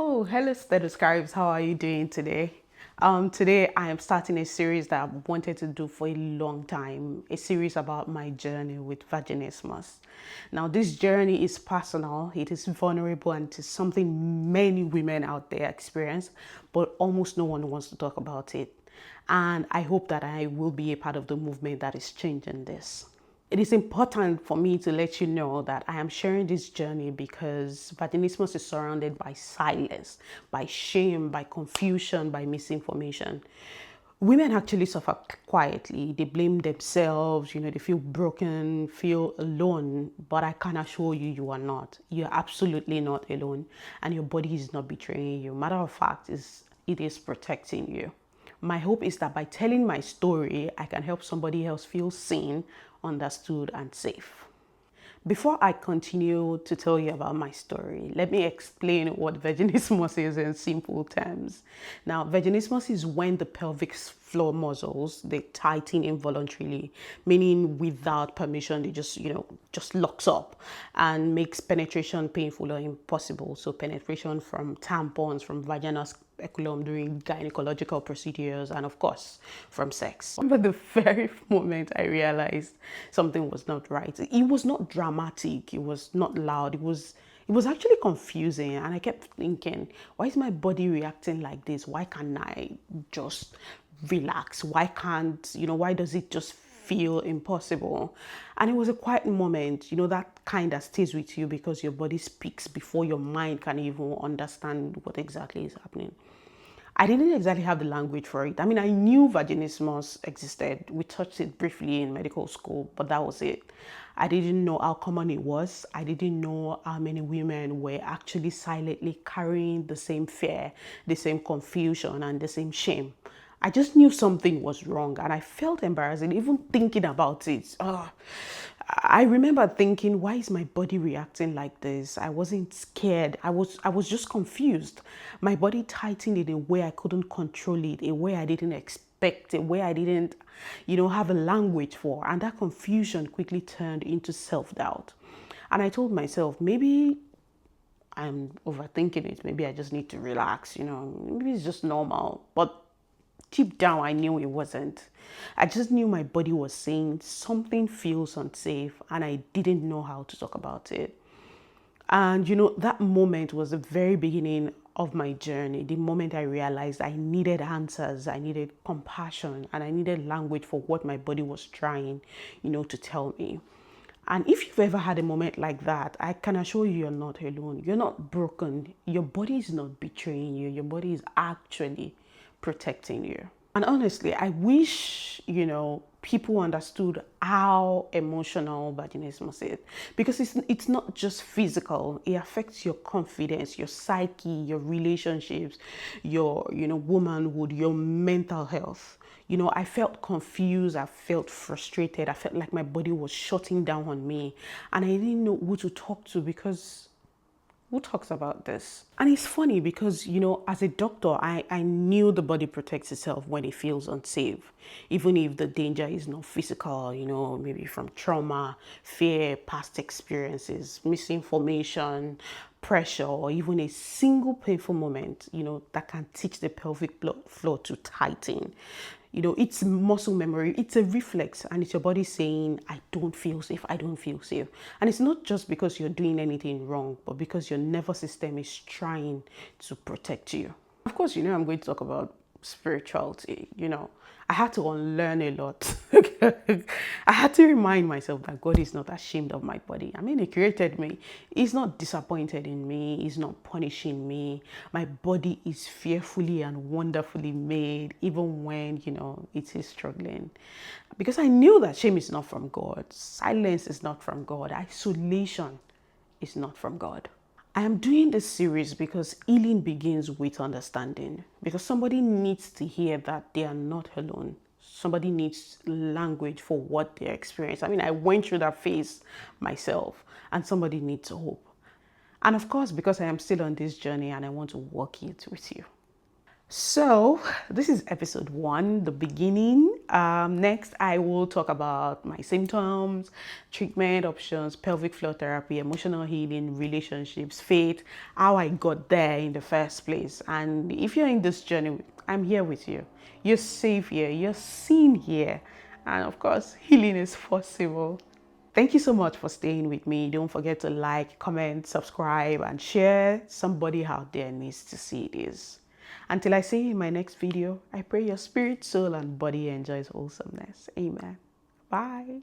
Oh, hello, stethoscribes. How are you doing today? Today I am starting a series that I've wanted to do for a long time, a series about my journey with vaginismus. Now, this journey is personal, it is vulnerable, and it is something many women out there experience, but almost no one wants to talk about it. And I hope that I will be a part of the movement that is changing this. It is important for me to let you know that I am sharing this journey because vaginismus is surrounded by silence, by shame, by confusion, by misinformation. Women actually suffer quietly. They blame themselves, they feel broken, feel alone. But I can assure you, you are not. You're absolutely not alone. And your body is not betraying you. Matter of fact, it is protecting you. My hope is that by telling my story, I can help somebody else feel seen, understood, and safe. Before I continue to tell you about my story, let me explain what vaginismus is in simple terms. Now, vaginismus is when the pelvic floor muscles, they tighten involuntarily, meaning without permission, they just locks up and makes penetration painful or impossible. So penetration from tampons, from vaginal speculum during gynecological procedures, and of course from sex. I remember the very moment I realized something was not right. It was not dramatic, it was not loud, it was actually confusing, and I kept thinking, why is my body reacting like this? Why can't I just relax? Why does it just feel impossible? And it was a quiet moment, that kind that stays with you because your body speaks before your mind can even understand what exactly is happening. I didn't exactly have the language for it. I mean, I knew vaginismus existed. We touched it briefly in medical school, but that was it. I didn't know how common it was. I didn't know how many women were actually silently carrying the same fear, the same confusion, and the same shame. I just knew something was wrong, and I felt embarrassing even thinking about it. I remember thinking, why is my body reacting like this? I wasn't scared. I was just confused. My body tightened in a way I couldn't control it, a way I didn't expect, a way I didn't, have a language for. And that confusion quickly turned into self-doubt. And I told myself, maybe I'm overthinking it. Maybe I just need to relax, maybe it's just normal. But deep down, I knew it wasn't. I just knew my body was saying something feels unsafe, and I didn't know how to talk about it. And that moment was the very beginning of my journey. The moment I realized I needed answers, I needed compassion, and I needed language for what my body was trying, to tell me. And if you've ever had a moment like that, I can assure you you're not alone. You're not broken. Your body is not betraying you. Your body is actually protecting you. And honestly, I wish, people understood how emotional vaginismus is, because it's not just physical. It affects your confidence, your psyche, your relationships, your, womanhood, your mental health. I felt confused, I felt frustrated, I felt like my body was shutting down on me, and I didn't know who to talk to because who talks about this? And it's funny because, as a doctor, I knew the body protects itself when it feels unsafe, even if the danger is not physical, maybe from trauma, fear, past experiences, misinformation, pressure, or even a single painful moment, that can teach the pelvic floor to tighten. It's muscle memory, it's a reflex, and it's your body saying, I don't feel safe, I don't feel safe. And it's not just because you're doing anything wrong, but because your nervous system is trying to protect you. Of course, I'm going to talk about spirituality. I had to unlearn a lot. I had to remind myself that God is not ashamed of my body. I mean, He created me. He's not disappointed in me. He's not punishing me. My body is fearfully and wonderfully made, even when, it is struggling. Because I knew that shame is not from God. Silence is not from God. Isolation is not from God. I am doing this series because healing begins with understanding. Because somebody needs to hear that they are not alone. Somebody needs language for what they experience. I mean, I went through that phase myself, and somebody needs hope. And of course, because I am still on this journey and I want to walk it with you. So, this is episode 1, the beginning. Next, I will talk about my symptoms, treatment options, pelvic floor therapy, emotional healing, relationships, faith, how I got there in the first place. And if you're in this journey, I'm here with you. You're safe here, you're seen here. And of course, healing is possible. Thank you so much for staying with me. Don't forget to like, comment, subscribe, and share. Somebody out there needs to see this. Until I see you in my next video, I pray your spirit, soul, and body enjoys wholesomeness. Amen. Bye.